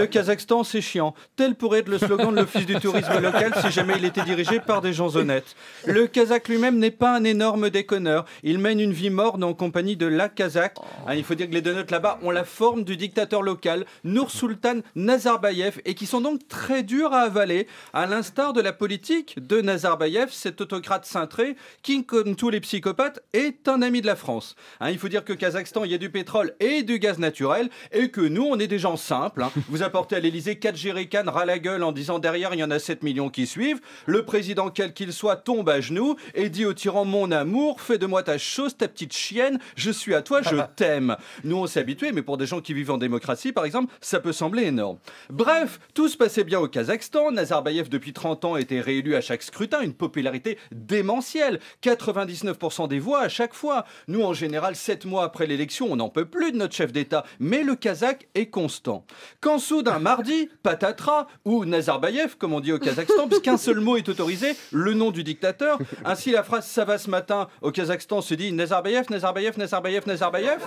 Le Kazakhstan, c'est chiant. Tel pourrait être le slogan de l'Office du tourisme local si jamais il était dirigé par des gens honnêtes. Le Kazakh lui-même n'est pas un énorme déconneur. Il mène une vie morne en compagnie de la Kazakh. Il faut dire que les deux notes là-bas ont la forme du dictateur local, Nursultan Nazarbayev, et qui sont donc très durs à avaler, à l'instar de la politique de Nazarbayev, cet autocrate cintré qui, comme tous les psychopathes, est un ami de la France. Il faut dire que Kazakhstan, il y a du pétrole et du gaz naturel, et que nous, on est des gens simples. Vous apportez à l'Elysée 4 jerrycans ras la gueule en disant derrière il y en a 7 millions qui suivent. Le président, quel qu'il soit, tombe à genoux et dit au tyran: mon amour, fais de moi ta chose, ta petite chienne, je suis à toi, je t'aime. Nous on s'est habitués, mais pour des gens qui vivent en démocratie par exemple, ça peut sembler énorme. Bref, tout se passait bien au Kazakhstan. Nazarbayev depuis 30 ans était réélu à chaque scrutin, une popularité démentielle, 99% des voix à chaque fois. Nous en général 7 mois après l'élection, on n'en peut plus de notre chef d'État, mais le Kazakh est constant. Quand soudain, mardi, patatras, ou Nazarbayev, comme on dit au Kazakhstan, puisqu'un seul mot est autorisé, le nom du dictateur. Ainsi, la phrase "ça va ce matin" au Kazakhstan se dit Nazarbayev, Nazarbayev, Nazarbayev, Nazarbayev.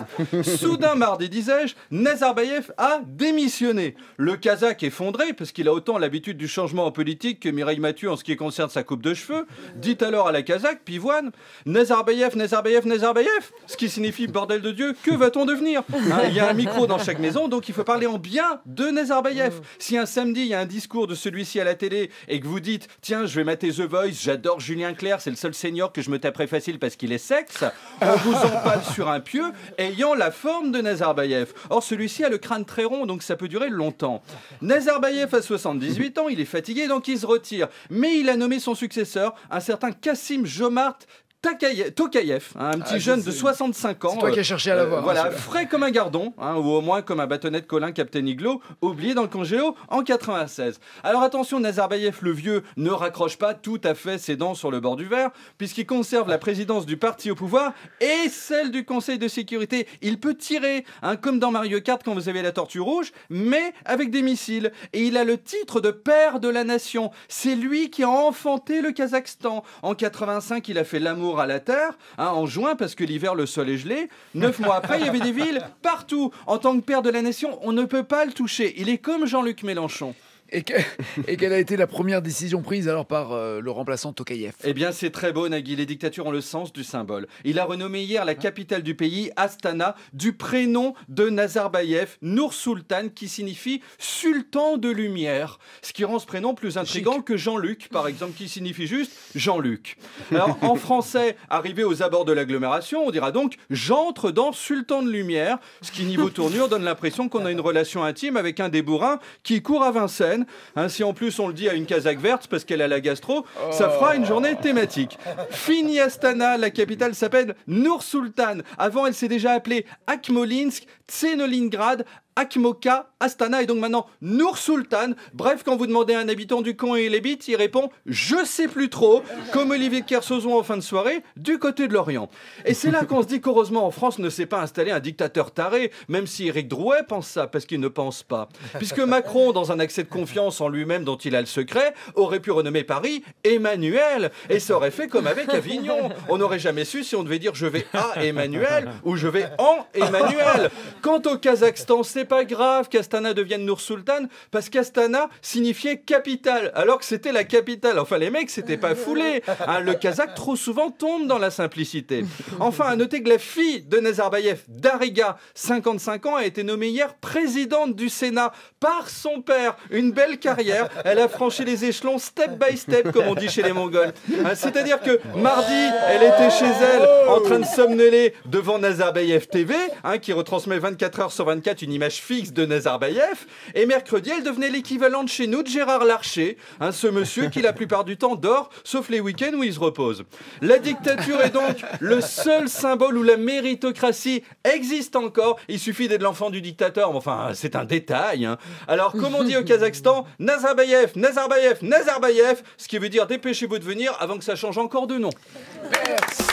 Soudain, mardi, disais-je, Nazarbayev a démissionné. Le Kazakh effondré, parce qu'il a autant l'habitude du changement en politique que Mireille Mathieu en ce qui concerne sa coupe de cheveux, dit alors à la Kazakh, pivoine, Nazarbayev, Nazarbayev, Nazarbayev, ce qui signifie bordel de Dieu, que va-t-on devenir? Il y a un micro dans chaque maison, donc il faut parler en bien de Nazarbayev. Si un samedi il y a un discours de celui-ci à la télé et que vous dites tiens je vais mater The Voice, j'adore Julien Clerc, c'est le seul senior que je me taperai facile parce qu'il est sexe, on vous empale sur un pieu ayant la forme de Nazarbayev. Or celui-ci a le crâne très rond donc ça peut durer longtemps. Nazarbayev a 78 ans, il est fatigué donc il se retire, mais il a nommé son successeur, un certain Kassim Jomart Tokayev, un petit jeune de 65 ans. C'est toi qui as cherché à l'avoir. Voilà, frais comme un gardon, ou au moins comme un bâtonnet de Colin Captain Iglo, oublié dans le congélo en 96. Alors attention, Nazarbayev le vieux ne raccroche pas tout à fait ses dents sur le bord du verre, puisqu'il conserve la présidence du parti au pouvoir et celle du Conseil de sécurité. Il peut tirer, comme dans Mario Kart quand vous avez la tortue rouge, mais avec des missiles. Et il a le titre de père de la nation. C'est lui qui a enfanté le Kazakhstan. En 85, il a fait l'amour à la terre, en juin, parce que l'hiver, le sol est gelé. 9 mois après, il y avait des villes partout. En tant que père de la nation, on ne peut pas le toucher. Il est comme Jean-Luc Mélenchon. Et quelle a été la première décision prise alors par le remplaçant Tokayev? Eh bien, c'est très beau, Nagui. Les dictatures ont le sens du symbole. Il a renommé hier la capitale du pays, Astana, du prénom de Nazarbayev, Nursultan, qui signifie sultan de lumière. Ce qui rend ce prénom plus intrigant que Jean-Luc, par exemple, qui signifie juste Jean-Luc. Alors, en français, arrivé aux abords de l'agglomération, on dira donc j'entre dans sultan de lumière, ce qui, niveau tournure, donne l'impression qu'on a une relation intime avec un des bourrins qui court à Vincennes. Si en plus on le dit à une Kazakh verte parce qu'elle a la gastro, ça fera une journée thématique. Fini Astana, la capitale s'appelle Nursultan. Avant elle s'est déjà appelée Akmolinsk, Tsenolingrad, Akhmoka, Astana et donc maintenant Nursultan. Bref, quand vous demandez à un habitant du coin et les bits, il répond « Je sais plus trop », comme Olivier Kersauzon en fin de soirée, du côté de l'Orient. Et c'est là qu'on se dit qu'heureusement en France ne s'est pas installé un dictateur taré, même si Éric Drouet pense ça, parce qu'il ne pense pas. Puisque Macron, dans un accès de confiance en lui-même dont il a le secret, aurait pu renommer Paris Emmanuel, et ça aurait fait comme avec Avignon. On n'aurait jamais su si on devait dire « Je vais à Emmanuel » ou « Je vais en Emmanuel ». Quant au Kazakhstan, c'est pas grave qu'Astana devienne Nursultan, parce qu'Astana signifiait capitale, alors que c'était la capitale. Enfin, les mecs, c'était pas foulé. Le Kazakh, trop souvent, tombe dans la simplicité. Enfin, à noter que la fille de Nazarbayev, Dariga, 55 ans, a été nommée hier présidente du Sénat par son père. Une belle carrière. Elle a franchi les échelons step by step, comme on dit chez les Mongols. C'est-à-dire que mardi, elle était chez elle, en train de somnoler devant Nazarbayev TV, qui retransmet 24 heures sur 24 une image fixe de Nazarbayev, et mercredi elle devenait l'équivalent de chez nous de Gérard Larcher, ce monsieur qui la plupart du temps dort, sauf les week-ends où il se repose. La dictature est donc le seul symbole où la méritocratie existe encore. Il suffit d'être l'enfant du dictateur, mais enfin c'est un détail. Alors comme on dit au Kazakhstan, Nazarbayev, Nazarbayev, Nazarbayev, ce qui veut dire dépêchez-vous de venir avant que ça change encore de nom. Merci.